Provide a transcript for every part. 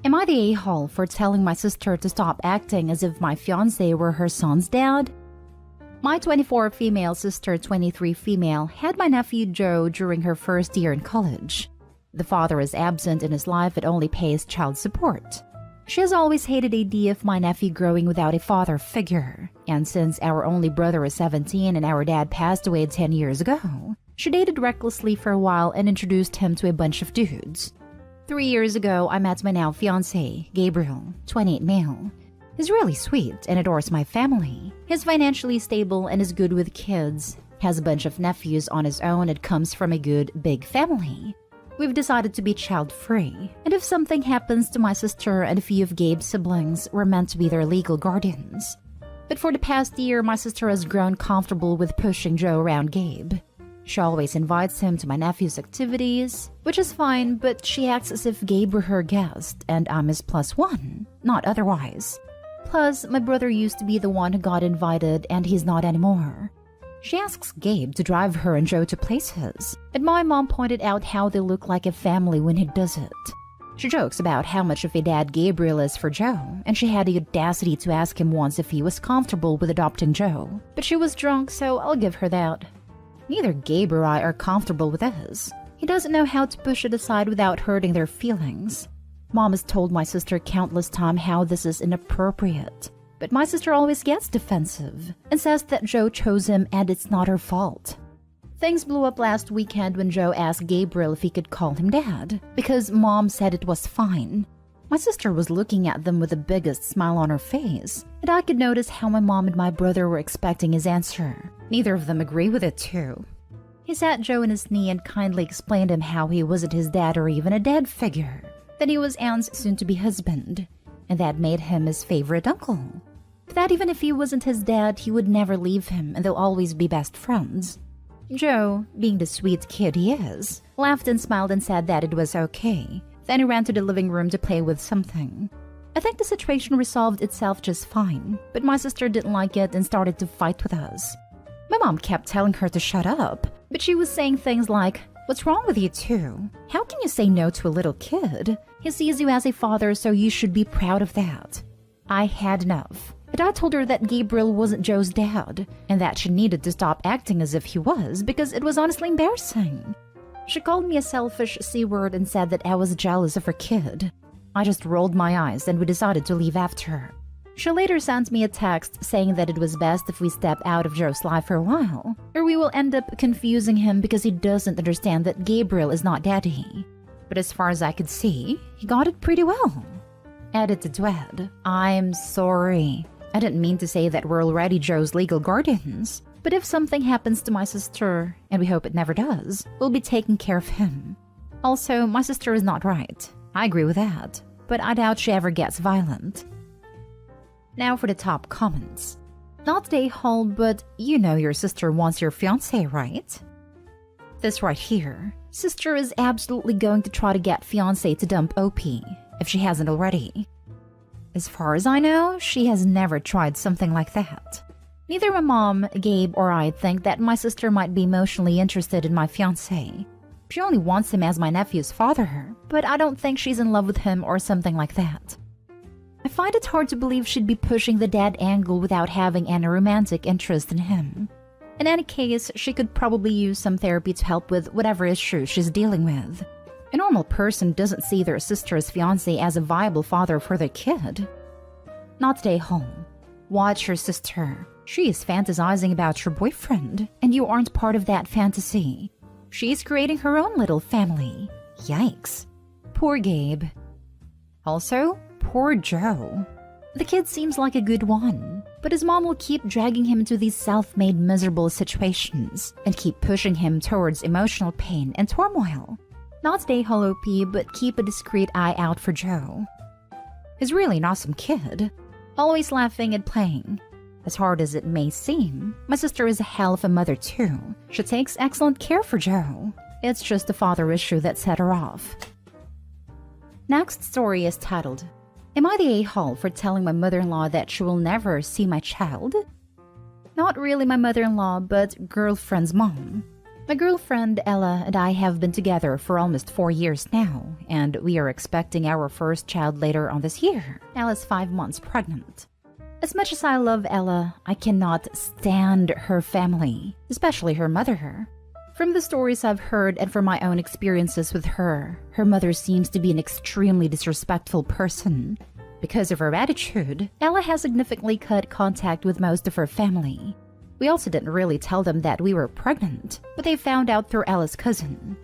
Am I the a-hole for telling my sister to stop acting as if my fiancé were her son's dad? My 24 female sister, 23 female, had my nephew Joe during her first year in college. The father is absent in his life and only pays child support. She has always hated the idea of my nephew growing without a father figure, and since our only brother is 17 and our dad passed away 10 years ago, she dated recklessly for a while and introduced him to a bunch of dudes. 3 years ago, I met my now fiancé, Gabriel, 28 male. He's really sweet and adores my family. He's financially stable and is good with kids, has a bunch of nephews on his own and comes from a good, big family. We've decided to be child-free, and if something happens to my sister and a few of Gabe's siblings, we're meant to be their legal guardians. But for the past year, my sister has grown comfortable with pushing Joe around Gabe. She always invites him to my nephew's activities, which is fine, but she acts as if Gabe were her guest and I'm his plus one, not otherwise. Plus, my brother used to be the one who got invited and he's not anymore. She asks Gabe to drive her and Joe to places, and my mom pointed out how they look like a family when he does it. She jokes about how much of a dad Gabriel is for Joe, and she had the audacity to ask him once if he was comfortable with adopting Joe. But she was drunk, so I'll give her that. Neither Gabe or I are comfortable with this. He doesn't know how to push it aside without hurting their feelings. Mom has told my sister countless times how this is inappropriate. But my sister always gets defensive and says that Joe chose him and it's not her fault. Things blew up last weekend when Joe asked Gabriel if he could call him dad, because Mom said it was fine. My sister was looking at them with the biggest smile on her face, and I could notice how my mom and my brother were expecting his answer. Neither of them agree with it too. He sat Joe in his knee and kindly explained him how he wasn't his dad or even a dad figure, that he was Anne's soon-to-be husband, and that made him his favorite uncle. But that even if he wasn't his dad, he would never leave him and they'll always be best friends. Joe, being the sweet kid he is, laughed and smiled and said that it was okay. Then he ran to the living room to play with something. I think the situation resolved itself just fine, but my sister didn't like it and started to fight with us. My mom kept telling her to shut up, but she was saying things like, "What's wrong with you two? How can you say no to a little kid? He sees you as a father, so you should be proud of that." I had enough, but I told her that Gabriel wasn't Joe's dad, and that she needed to stop acting as if he was because it was honestly embarrassing. She called me a selfish C-word and said that I was jealous of her kid. I just rolled my eyes and we decided to leave after her. She later sent me a text saying that it was best if we step out of Joe's life for a while, or we will end up confusing him because he doesn't understand that Gabriel is not daddy. But as far as I could see, he got it pretty well. Added to Dwed, "I'm sorry. I didn't mean to say that we're already Joe's legal guardians. But if something happens to my sister, and we hope it never does, we'll be taking care of him. Also, my sister is not right. I agree with that, but I doubt she ever gets violent." Now for the top comments. Not the a-hole, but you know your sister wants your fiancé, right? This right here. Sister is absolutely going to try to get fiancé to dump OP, if she hasn't already. As far as I know, she has never tried something like that. Neither my mom, Gabe, or I think that my sister might be emotionally interested in my fiancé. She only wants him as my nephew's father, but I don't think she's in love with him or something like that. I find it hard to believe she'd be pushing the dad angle without having any romantic interest in him. In any case, she could probably use some therapy to help with whatever issue she's dealing with. A normal person doesn't see their sister's fiancé as a viable father for their kid. Not the a-hole. Watch your sister. She is fantasizing about your boyfriend, and you aren't part of that fantasy. She's creating her own little family. Yikes. Poor Gabe. Also, poor Joe. The kid seems like a good one, but his mom will keep dragging him into these self-made miserable situations and keep pushing him towards emotional pain and turmoil. Not the a-hole OP, but keep a discreet eye out for Joe. He's really an awesome kid, always laughing and playing. As hard as it may seem, my sister is a hell of a mother too. She takes excellent care for Joe. It's just the father issue that set her off. Next story is titled, "Am I the a-hole for telling my mother-in-law that she will never see my child?" Not really my mother-in-law, but girlfriend's mom. My girlfriend Ella and I have been together for almost 4 years now, and we are expecting our first child later on this year. Ella's 5 months pregnant. As much as I love Ella, I cannot stand her family, especially her mother. From the stories I've heard and from my own experiences with her mother seems to be an extremely disrespectful person. Because of her attitude, Ella has significantly cut contact with most of her family. We also didn't really tell them that we were pregnant, but they found out through Ella's cousin.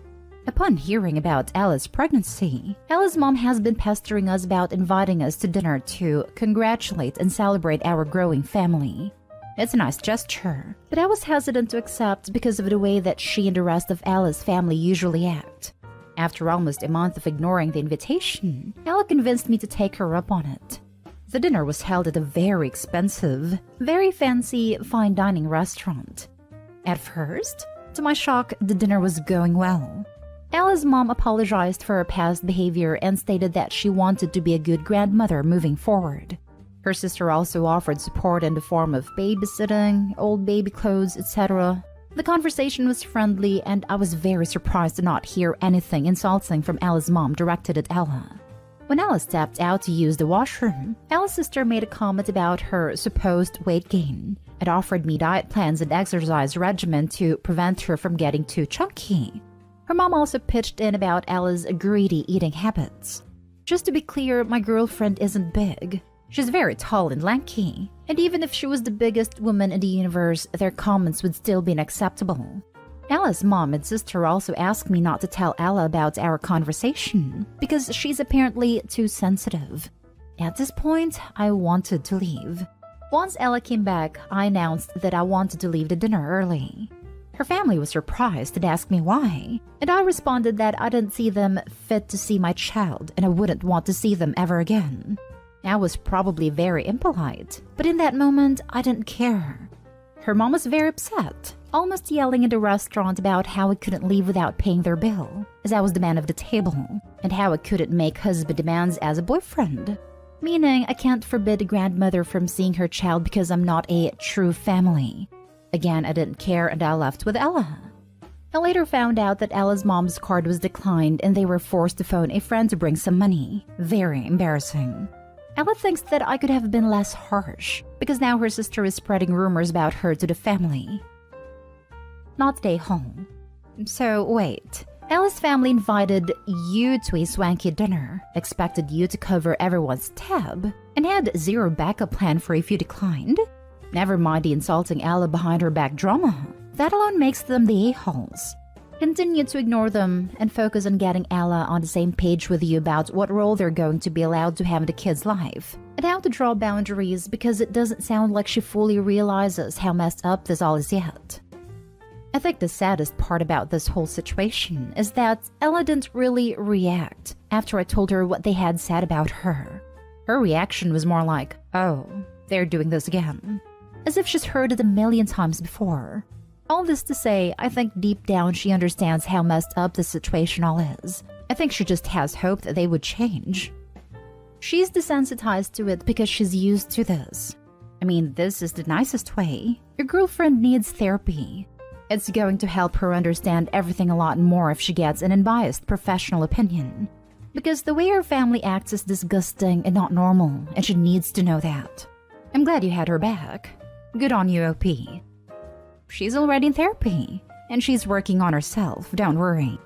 Upon hearing about Ella's pregnancy, Ella's mom has been pestering us about inviting us to dinner to congratulate and celebrate our growing family. It's a nice gesture, but I was hesitant to accept because of the way that she and the rest of Ella's family usually act. After almost a month of ignoring the invitation, Ella convinced me to take her up on it. The dinner was held at a very expensive, very fancy fine dining restaurant. At first, to my shock, the dinner was going well. Ella's mom apologized for her past behavior and stated that she wanted to be a good grandmother moving forward. Her sister also offered support in the form of babysitting, old baby clothes, etc. The conversation was friendly, and I was very surprised to not hear anything insulting from Ella's mom directed at Ella. When Ella stepped out to use the washroom, Ella's sister made a comment about her supposed weight gain and offered me diet plans and exercise regimen to prevent her from getting too chunky. Her mom also pitched in about Ella's greedy eating habits. Just to be clear, my girlfriend isn't big. She's very tall and lanky, and even if she was the biggest woman in the universe, their comments would still be unacceptable. Ella's mom and sister also asked me not to tell Ella about our conversation because she's apparently too sensitive. At this point, I wanted to leave. Once Ella came back, I announced that I wanted to leave the dinner early. Her family was surprised and asked me why, and I responded that I didn't see them fit to see my child and I wouldn't want to see them ever again. I was probably very impolite, but in that moment, I didn't care. Her mom was very upset, almost yelling in the restaurant about how I couldn't leave without paying their bill, as I was the man of the table, and how I couldn't make husband demands as a boyfriend. Meaning, I can't forbid a grandmother from seeing her child because I'm not a true family. Again, I didn't care and I left with Ella. I later found out that Ella's mom's card was declined and they were forced to phone a friend to bring some money. Very embarrassing. Ella thinks that I could have been less harsh, because now her sister is spreading rumors about her to the family. Not stay home. So wait, Ella's family invited you to a swanky dinner, expected you to cover everyone's tab, and had zero backup plan for if you declined? Never mind the insulting Ella behind her back drama. That alone makes them the a-holes. Continue to ignore them and focus on getting Ella on the same page with you about what role they're going to be allowed to have in the kid's life and how to draw boundaries, because it doesn't sound like she fully realizes how messed up this all is yet. I think the saddest part about this whole situation is that Ella didn't really react after I told her what they had said about her. Her reaction was more like, "Oh, they're doing this again," as if she's heard it a million times before. All this to say, I think deep down she understands how messed up the situation all is. I think she just has hope that they would change. She's desensitized to it because she's used to this. I mean, this is the nicest way. Your girlfriend needs therapy. It's going to help her understand everything a lot more if she gets an unbiased professional opinion. Because the way her family acts is disgusting and not normal, and she needs to know that. I'm glad you had her back. Good on you, OP. She's already in therapy, and she's working on herself, don't worry.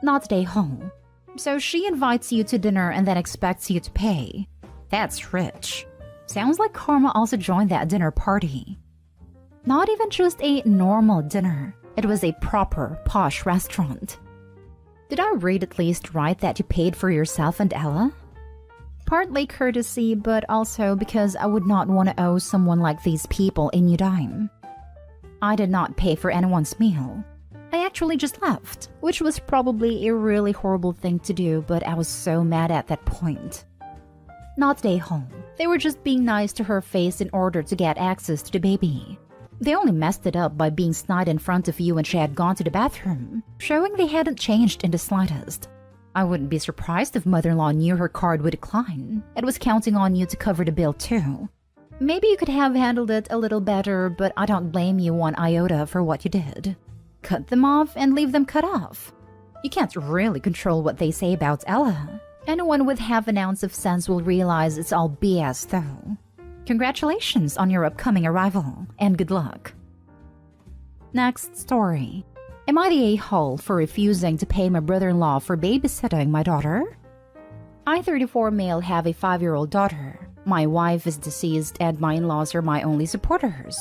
Not stay home. So she invites you to dinner and then expects you to pay. That's rich. Sounds like Karma also joined that dinner party. Not even just a normal dinner. It was a proper, posh restaurant. Did I read at least right that you paid for yourself and Ella? Partly courtesy, but also because I would not want to owe someone like these people a new dime. I did not pay for anyone's meal. I actually just left, which was probably a really horrible thing to do, but I was so mad at that point. Not stay home. They were just being nice to her face in order to get access to the baby. They only messed it up by being snide in front of you when she had gone to the bathroom, showing they hadn't changed in the slightest. I wouldn't be surprised if mother-in-law knew her card would decline and was counting on you to cover the bill too. Maybe you could have handled it a little better, but I don't blame you one iota for what you did. cut them off and leave them cut off. You can't really control what they say about Ella. Anyone with half an ounce of sense will realize it's all BS though. Congratulations on your upcoming arrival, and good luck. Next story. Am I the a-hole for refusing to pay my brother-in-law for babysitting my daughter? I, 34 male, have a 5-year-old daughter. My wife is deceased and my in-laws are my only supporters.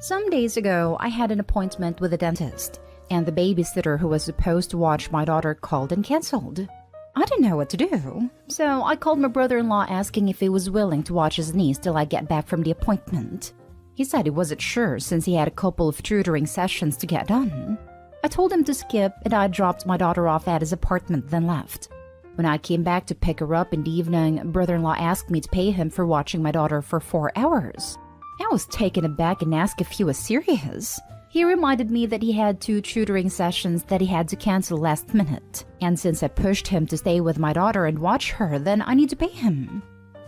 Some days ago, I had an appointment with a dentist, and the babysitter who was supposed to watch my daughter called and canceled. I didn't know what to do, so I called my brother-in-law asking if he was willing to watch his niece till I get back from the appointment. He said he wasn't sure since he had a couple of tutoring sessions to get done. I told him to skip and I dropped my daughter off at his apartment then left. When I came back to pick her up in the evening, brother-in-law asked me to pay him for watching my daughter for 4 hours. I was taken aback and asked if he was serious. He reminded me that he had 2 tutoring sessions that he had to cancel last minute. And since I pushed him to stay with my daughter and watch her, then I need to pay him.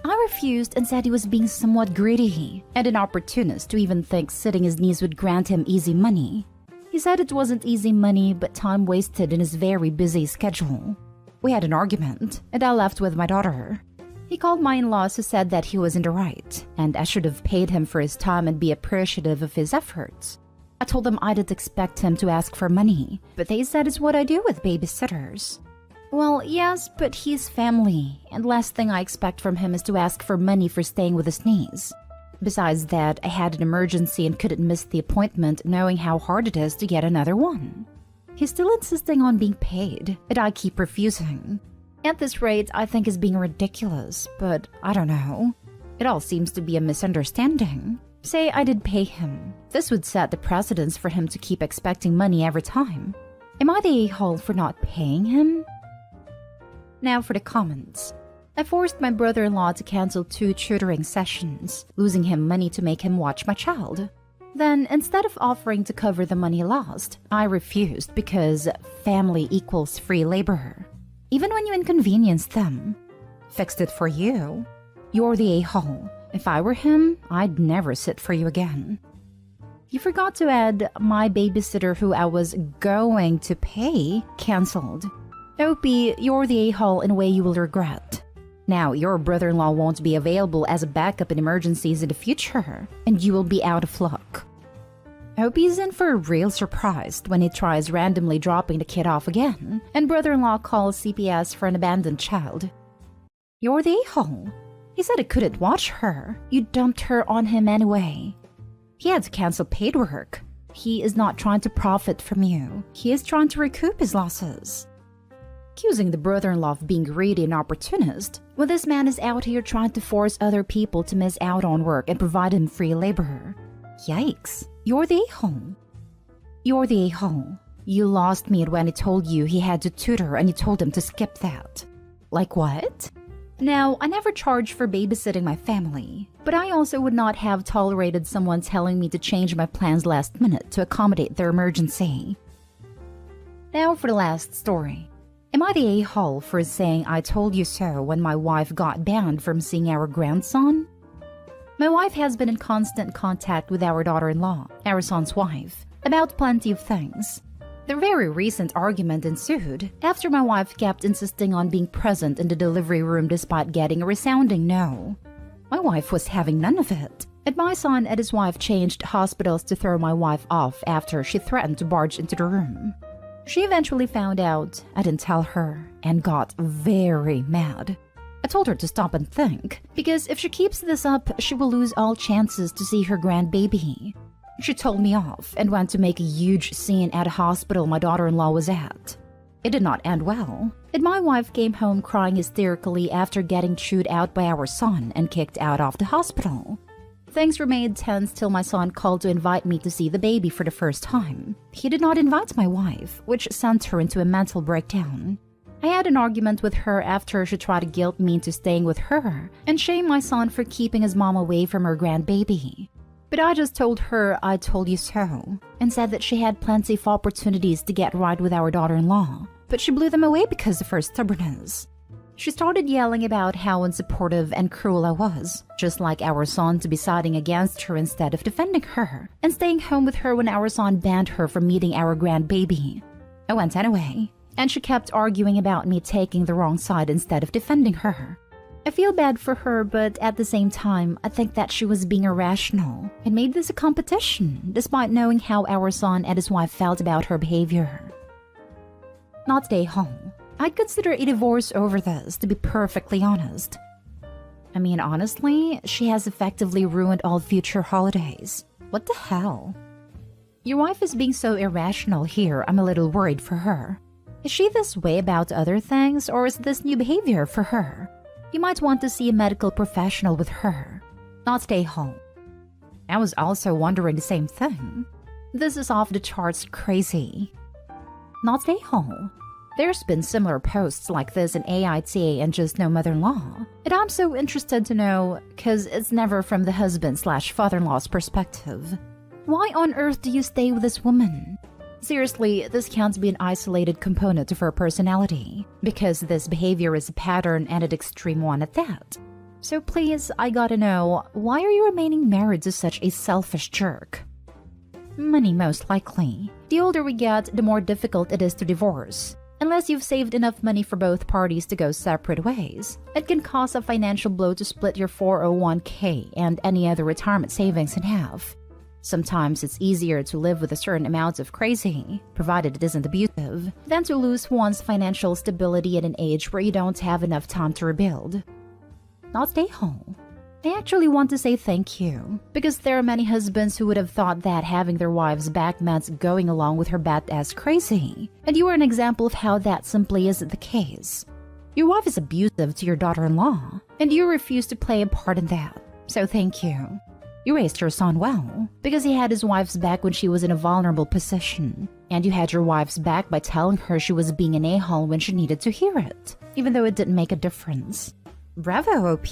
I refused and said he was being somewhat greedy and an opportunist to even think sitting his niece would grant him easy money. He said it wasn't easy money but time wasted in his very busy schedule. We had an argument and I left with my daughter. He called my in-laws who said that he was in the right and I should have paid him for his time and be appreciative of his efforts. I told them I didn't expect him to ask for money, but they said it's what I do with babysitters. Well, yes, but he's family, and last thing I expect from him is to ask for money for staying with his niece. Besides that, I had an emergency and couldn't miss the appointment knowing how hard it is to get another one. He's still insisting on being paid, and I keep refusing. At this rate, I think he's being ridiculous, but I don't know. It all seems to be a misunderstanding. Say I did pay him. This would set the precedence for him to keep expecting money every time. Am I the a-hole for not paying him? Now for the comments. I forced my brother-in-law to cancel 2 tutoring sessions, losing him money to make him watch my child. Then, instead of offering to cover the money lost, I refused because family equals free labor. Even when you inconvenience them. Fixed it for you. You're the a-hole. If I were him, I'd never sit for you again. You forgot to add my babysitter who I was going to pay canceled. Opie, you're the a-hole in a way you will regret. Now, your brother-in-law won't be available as a backup in emergencies in the future, and you will be out of luck. Opie's in for a real surprise when he tries randomly dropping the kid off again, and brother-in-law calls CPS for an abandoned child. You're the a-hole. He said he couldn't watch her. You dumped her on him anyway. He had to cancel paid work. He is not trying to profit from you. He is trying to recoup his losses. Accusing the brother-in-law of being greedy and opportunist, when this man is out here trying to force other people to miss out on work and provide him free labor. Yikes. You're the a-hole. You're the a-hole. You lost me when he told you he had to tutor and you told him to skip that. Like what? Now, I never charged for babysitting my family, but I also would not have tolerated someone telling me to change my plans last minute to accommodate their emergency. Now for the last story. Am I the a-hole for saying I told you so when my wife got banned from seeing our grandson? My wife has been in constant contact with our daughter-in-law, our son's wife, about plenty of things. The very recent argument ensued after my wife kept insisting on being present in the delivery room despite getting a resounding no. My wife was having none of it, and my son and his wife changed hospitals to throw my wife off after she threatened to barge into the room. She eventually found out I didn't tell her and got very mad. I told her to stop and think, because if she keeps this up, she will lose all chances to see her grandbaby. She told me off and went to make a huge scene at a hospital my daughter-in-law was at. It did not end well, and my wife came home crying hysterically after getting chewed out by our son and kicked out of the hospital. Things remained tense till my son called to invite me to see the baby for the first time. He did not invite my wife, which sent her into a mental breakdown. I had an argument with her after she tried to guilt me into staying with her and shame my son for keeping his mom away from her grandbaby. But I just told her I told you so, and said that she had plenty of opportunities to get right with our daughter-in-law, but she blew them away because of her stubbornness. She started yelling about how unsupportive and cruel I was, just like our son to be siding against her instead of defending her, and staying home with her when our son banned her from meeting our grandbaby. I went anyway, and she kept arguing about me taking the wrong side instead of defending her. I feel bad for her, but at the same time, I think that she was being irrational and made this a competition, despite knowing how our son and his wife felt about her behavior. Not stay home. I'd consider a divorce over this, to be perfectly honest. I mean, honestly, she has effectively ruined all future holidays. What the hell? Your wife is being so irrational here, I'm a little worried for her. Is she this way about other things, or is this new behavior for her? You might want to see a medical professional with her. Not stay home. I was also wondering the same thing. This is off the charts crazy. Not stay home. There's been similar posts like this in AITA and Just No Mother-in-Law. And I'm so interested to know, cause it's never from the husband/father-in-law's perspective. Why on earth do you stay with this woman? Seriously, this can't be an isolated component of her personality, because this behavior is a pattern and an extreme one at that. So please, I gotta know, why are you remaining married to such a selfish jerk? Money, most likely. The older we get, the more difficult it is to divorce. Unless you've saved enough money for both parties to go separate ways, it can cause a financial blow to split your 401k and any other retirement savings in half. Sometimes it's easier to live with a certain amount of crazy, provided it isn't abusive, than to lose one's financial stability at an age where you don't have enough time to rebuild. Not stay home. I actually want to say thank you, because there are many husbands who would have thought that having their wives back meant going along with her badass crazy, and you are an example of how that simply isn't the case. Your wife is abusive to your daughter-in-law, and you refuse to play a part in that, so thank you. You raised your son well, because he had his wife's back when she was in a vulnerable position, and you had your wife's back by telling her she was being an a-hole when she needed to hear it, even though it didn't make a difference. Bravo, OP!